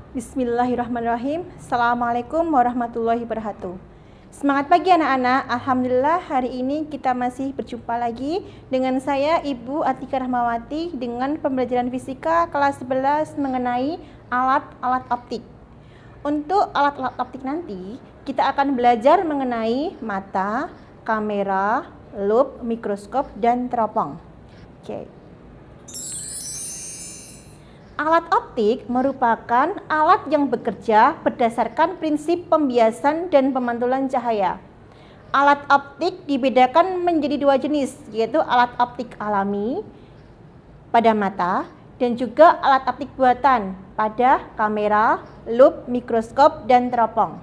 Bismillahirrahmanirrahim. Assalamualaikum warahmatullahi wabarakatuh. Semangat pagi anak-anak. Alhamdulillah hari ini kita masih berjumpa lagi dengan saya Ibu Atika Rahmawati dengan pembelajaran fisika kelas 11 mengenai alat-alat optik. Untuk alat-alat optik nanti kita akan belajar mengenai mata, kamera, loupe, mikroskop, dan teropong. Oke. Alat optik merupakan alat yang bekerja berdasarkan prinsip pembiasan dan pemantulan cahaya. Alat optik dibedakan menjadi dua jenis, yaitu alat optik alami pada mata dan juga alat optik buatan pada kamera, loupe, mikroskop, dan teropong.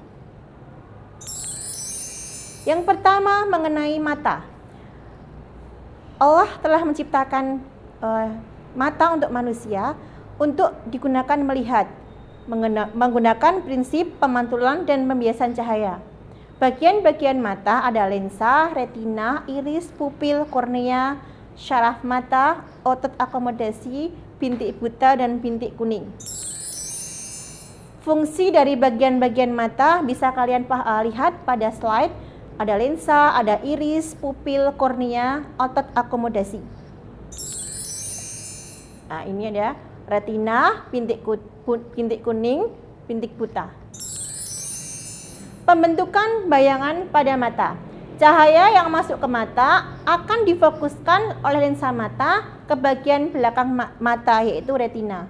Yang pertama mengenai mata. Allah telah menciptakan mata untuk manusia untuk digunakan melihat menggunakan prinsip pemantulan dan pembiasan cahaya. Bagian-bagian mata ada lensa, retina, iris, pupil, kornea, syaraf mata, otot akomodasi, bintik buta, dan bintik kuning. Fungsi dari bagian-bagian mata bisa kalian lihat pada slide. Ada lensa, ada iris, pupil, kornea, otot akomodasi. Nah, ini ada retina, bintik kuning, bintik buta. Pembentukan bayangan pada mata. Cahaya yang masuk ke mata akan difokuskan oleh lensa mata ke bagian belakang mata, yaitu retina.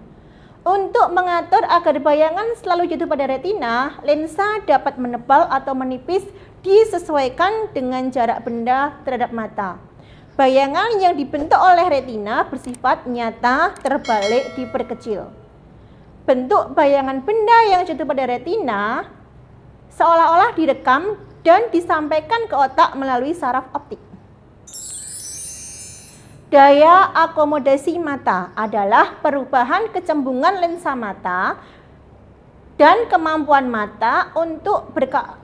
Untuk mengatur agar bayangan selalu jatuh pada retina, lensa dapat menebal atau menipis disesuaikan dengan jarak benda terhadap mata. Bayangan yang dibentuk oleh retina bersifat nyata, terbalik, diperkecil. Bentuk bayangan benda yang jatuh pada retina seolah-olah direkam dan disampaikan ke otak melalui saraf optik. Daya akomodasi mata adalah perubahan kecembungan lensa mata dan kemampuan mata untuk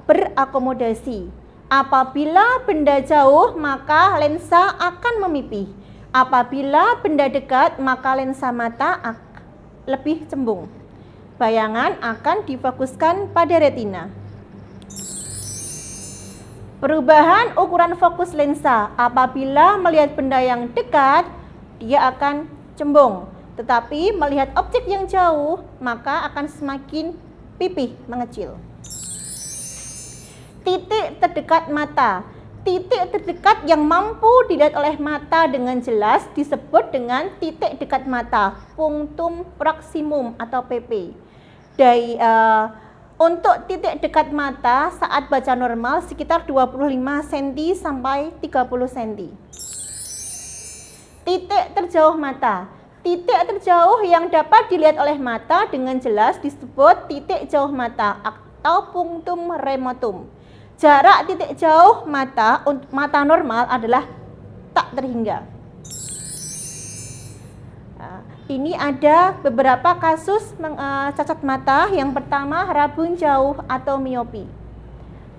berakomodasi. Apabila benda jauh, maka lensa akan memipih. Apabila benda dekat, maka lensa mata lebih cembung. Bayangan akan difokuskan pada retina. Perubahan ukuran fokus lensa. Apabila melihat benda yang dekat, dia akan cembung. Tetapi melihat objek yang jauh, maka akan semakin pipih, mengecil. Titik terdekat mata. Titik terdekat yang mampu dilihat oleh mata dengan jelas disebut dengan titik dekat mata, punctum proximum atau PP. Untuk titik dekat mata saat baca normal sekitar 25 cm sampai 30 cm. Titik terjauh mata. Titik terjauh yang dapat dilihat oleh mata dengan jelas disebut titik jauh mata atau punctum remotum. Jarak titik jauh mata untuk mata normal adalah tak terhingga. Ini ada beberapa kasus cacat mata. Yang pertama, rabun jauh atau miopi.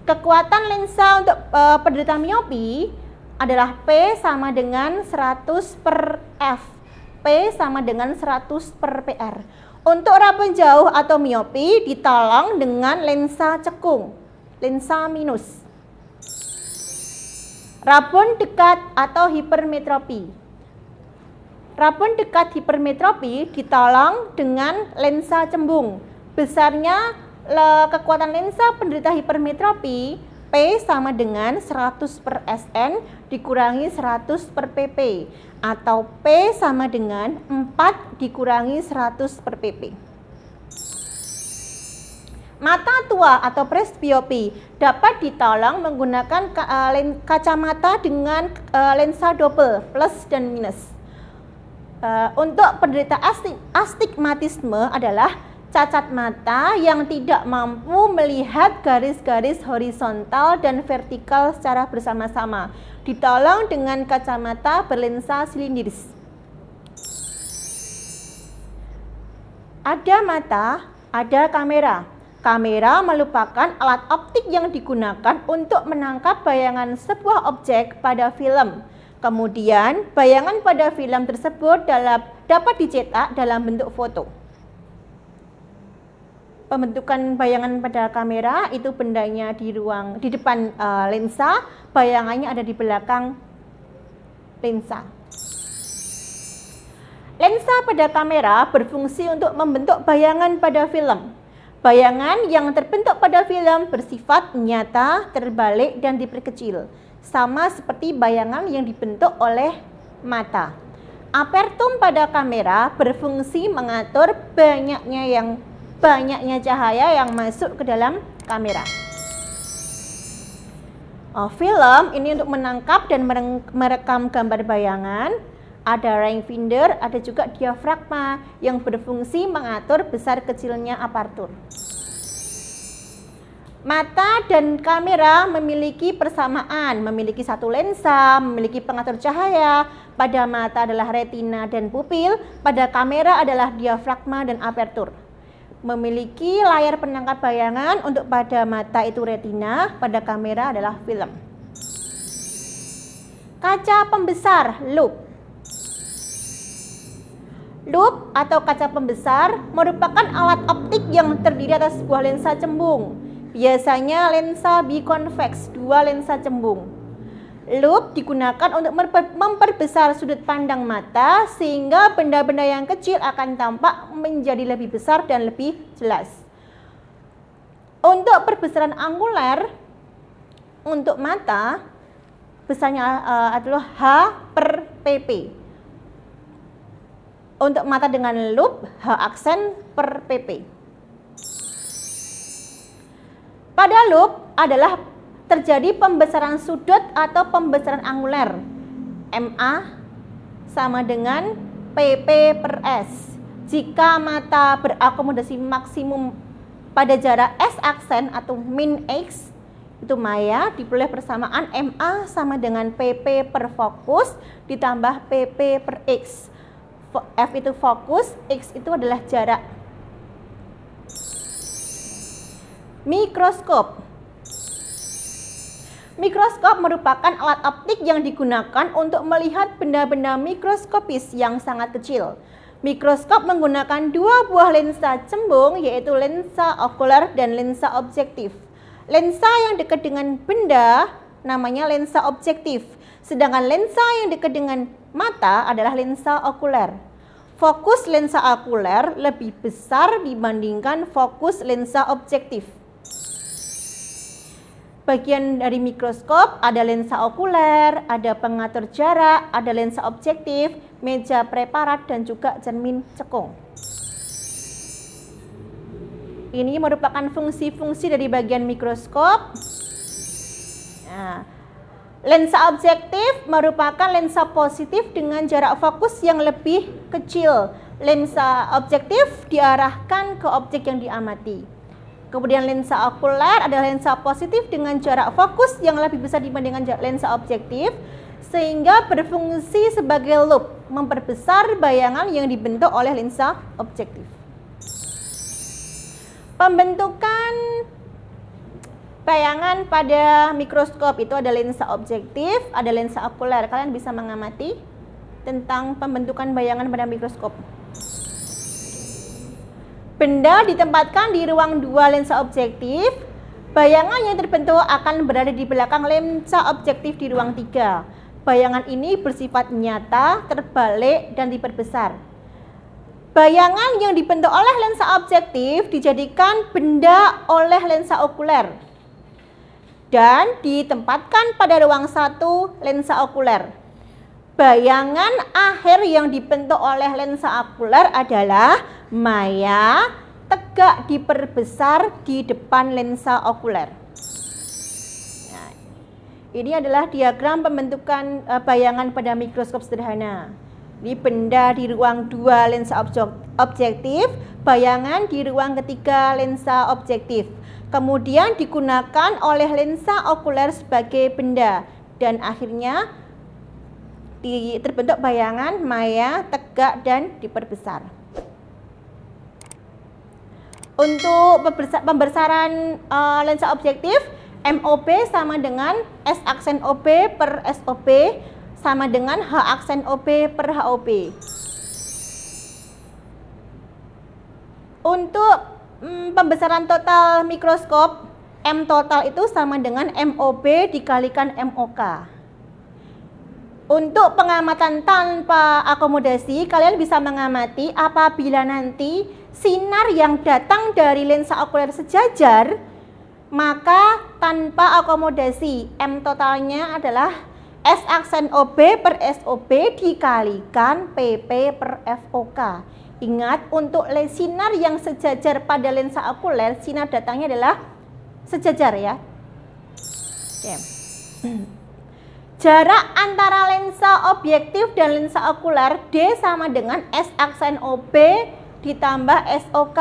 Kekuatan lensa untuk penderita miopi adalah P sama dengan 100/F. P sama dengan 100/PR. Untuk rabun jauh atau miopi ditolong dengan lensa cekung, lensa minus. Rabun dekat atau hipermetropi. Rabun dekat hipermetropi ditolong dengan lensa cembung. Besarnya kekuatan lensa penderita hipermetropi P sama dengan 100/Sn dikurangi 100/pp atau P sama dengan 4 dikurangi 100/pp. Mata tua atau presbiopi dapat ditolong menggunakan kacamata dengan lensa double plus dan minus. Untuk penderita astigmatisme adalah cacat mata yang tidak mampu melihat garis-garis horizontal dan vertikal secara bersama-sama. Ditolong dengan kacamata berlensa silindris. Ada mata, ada kamera. Kamera merupakan alat optik yang digunakan untuk menangkap bayangan sebuah objek pada film. Kemudian, bayangan pada film tersebut dapat dicetak dalam bentuk foto. pembentukan bayangan pada kamera itu bendanya di depan lensa, bayangannya ada di belakang lensa. Lensa pada kamera berfungsi untuk membentuk bayangan pada film. Bayangan yang terbentuk pada film bersifat nyata, terbalik, dan diperkecil, sama seperti bayangan yang dibentuk oleh mata. Apertum pada kamera berfungsi mengatur banyaknya cahaya yang masuk ke dalam kamera. Film ini untuk menangkap dan merekam gambar bayangan. Ada rangefinder, ada juga diafragma yang berfungsi mengatur besar kecilnya apertur. Mata dan kamera memiliki persamaan, memiliki satu lensa, memiliki pengatur cahaya. Pada mata adalah retina dan pupil, pada kamera adalah diafragma dan apertur. Memiliki layar penangkap bayangan, untuk pada mata itu retina, pada kamera adalah film. Kaca pembesar, loupe. Loupe atau kaca pembesar merupakan alat optik yang terdiri atas sebuah lensa cembung. Biasanya lensa biconvex, dua lensa cembung. Loupe digunakan untuk memperbesar sudut pandang mata sehingga benda-benda yang kecil akan tampak menjadi lebih besar dan lebih jelas. Untuk perbesaran anguler untuk mata besarnya adalah H per pp. Untuk mata dengan loupe, H aksen per pp. Pada loupe adalah terjadi pembesaran sudut atau pembesaran anguler. MA sama dengan PP per S. Jika mata berakomodasi maksimum pada jarak S aksen atau min X, itu maya, diperoleh persamaan MA sama dengan PP per fokus ditambah PP per X. F itu fokus, X itu adalah jarak. Mikroskop. Mikroskop merupakan alat optik yang digunakan untuk melihat benda-benda mikroskopis yang sangat kecil. Mikroskop menggunakan dua buah lensa cembung, yaitu lensa okuler dan lensa objektif. Lensa yang dekat dengan benda namanya lensa objektif, sedangkan lensa yang dekat dengan mata adalah lensa okuler. Fokus lensa okuler lebih besar dibandingkan fokus lensa objektif. Bagian dari mikroskop ada lensa okuler, ada pengatur jarak, ada lensa objektif, meja preparat, dan juga cermin cekung. Ini merupakan fungsi-fungsi dari bagian mikroskop. Nah, lensa objektif merupakan lensa positif dengan jarak fokus yang lebih kecil. Lensa objektif diarahkan ke objek yang diamati. Kemudian lensa okuler adalah lensa positif dengan jarak fokus yang lebih besar dibandingkan lensa objektif, sehingga berfungsi sebagai loupe, memperbesar bayangan yang dibentuk oleh lensa objektif. Pembentukan bayangan pada mikroskop itu ada lensa objektif, ada lensa okuler. Kalian bisa mengamati tentang pembentukan bayangan pada mikroskop. Benda ditempatkan di ruang dua lensa objektif. Bayangan yang terbentuk akan berada di belakang lensa objektif di ruang 3. Bayangan ini bersifat nyata, terbalik, dan diperbesar. Bayangan yang dibentuk oleh lensa objektif dijadikan benda oleh lensa okuler dan ditempatkan pada ruang 1 lensa okuler. Bayangan akhir yang dibentuk oleh lensa okuler adalah maya tegak diperbesar di depan lensa okuler. Nah, ini adalah diagram pembentukan bayangan pada mikroskop sederhana. Ini benda di ruang 2 lensa objektif, bayangan di ruang ketiga lensa objektif. Kemudian digunakan oleh lensa okuler sebagai benda dan akhirnya terbentuk bayangan maya, tegak, dan diperbesar. Untuk pembesaran lensa objektif, MOB sama dengan S aksen OB per SOB sama dengan H aksen OB per HOB. Untuk pembesaran total mikroskop M total itu sama dengan MOB dikalikan MOK. Untuk pengamatan tanpa akomodasi, kalian bisa mengamati apabila nanti sinar yang datang dari lensa okuler sejajar, maka tanpa akomodasi M totalnya adalah S aksen OB per SOB dikalikan PP per FOK. Ingat, untuk sinar yang sejajar pada lensa okuler, sinar datangnya adalah sejajar ya. Oke. Jarak antara lensa objektif dan lensa okuler D sama dengan S aksen OB ditambah SOK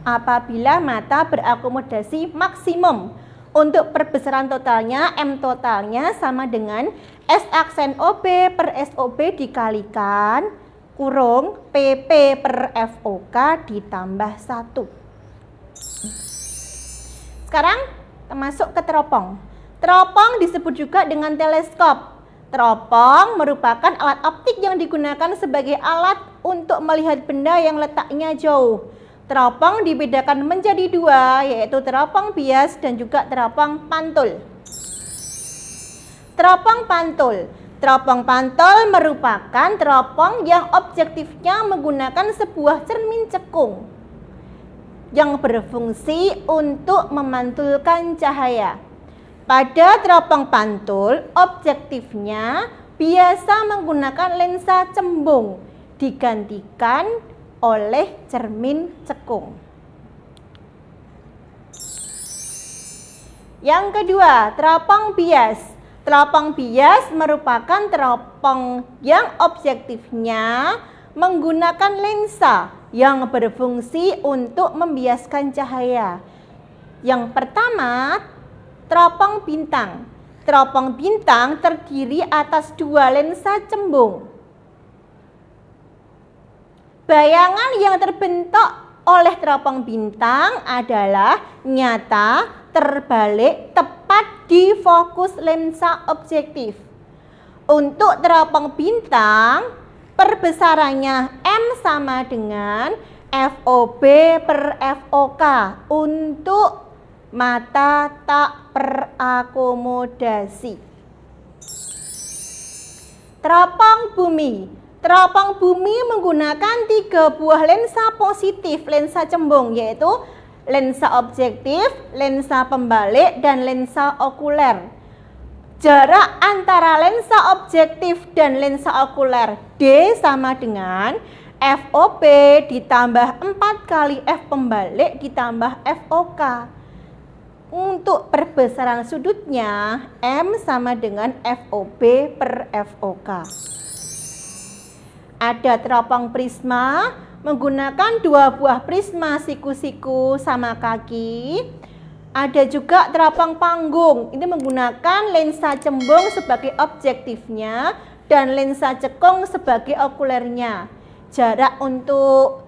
apabila mata berakomodasi maksimum. Untuk perbesaran totalnya M totalnya sama dengan S aksen OB per SOB dikalikan kurung PP per FOK ditambah 1. Sekarang masuk ke teropong. Teropong disebut juga dengan teleskop. Teropong merupakan alat optik yang digunakan sebagai alat untuk melihat benda yang letaknya jauh. Teropong dibedakan menjadi dua, yaitu teropong bias dan juga teropong pantul. Teropong pantul. Teropong pantul merupakan teropong yang objektifnya menggunakan sebuah cermin cekung yang berfungsi untuk memantulkan cahaya. Pada teropong pantul, objektifnya biasa menggunakan lensa cembung digantikan oleh cermin cekung. Yang kedua, teropong bias. Teropong bias merupakan teropong yang objektifnya menggunakan lensa yang berfungsi untuk membiaskan cahaya. Yang pertama, teropong bintang. Teropong bintang terdiri atas dua lensa cembung. Bayangan yang terbentuk oleh teropong bintang adalah nyata, terbalik, tepat di fokus lensa objektif. Untuk teropong bintang, perbesarannya M sama dengan FOB per FOK untuk mata tak berakomodasi. Teropong bumi. Teropong bumi menggunakan 3 buah lensa positif, lensa cembung, yaitu lensa objektif, lensa pembalik, dan lensa okuler. Jarak antara lensa objektif dan lensa okuler D sama dengan FOB ditambah 4 kali F pembalik ditambah FOK. Untuk perbesaran sudutnya M sama dengan FOB per FOK. Ada teropong prisma menggunakan 2 buah prisma siku-siku sama kaki. Ada juga teropong panggung, ini menggunakan lensa cembung sebagai objektifnya dan lensa cekung sebagai okulernya. Jarak untuk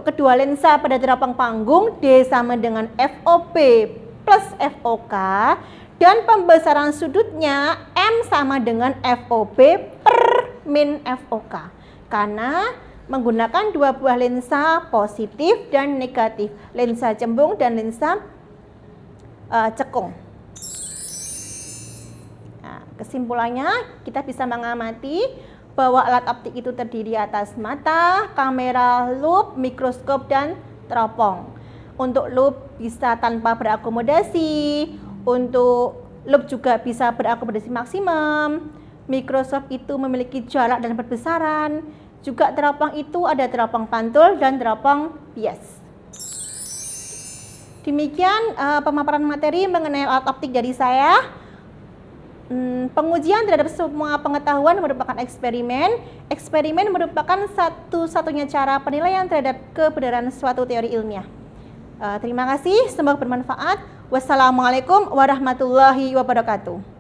kedua lensa pada teropong panggung D sama dengan FOB plus FOK dan pembesaran sudutnya M sama dengan FOB per min FOK karena menggunakan 2 buah lensa positif dan negatif, lensa cembung dan lensa cekung. Nah, kesimpulannya kita bisa mengamati bahwa alat optik itu terdiri atas mata, kamera, lup, mikroskop, dan teropong. Untuk lup bisa tanpa berakomodasi, untuk lup juga bisa berakomodasi maksimum. Mikroskop itu memiliki jarak dan perbesaran. Juga teropong itu ada teropong pantul dan teropong bias. Demikian pemaparan materi mengenai alat optik dari saya. Pengujian terhadap semua pengetahuan merupakan eksperimen. Eksperimen merupakan satu-satunya cara penilaian terhadap kebenaran suatu teori ilmiah. Terima kasih, semoga bermanfaat. Wassalamualaikum warahmatullahi wabarakatuh.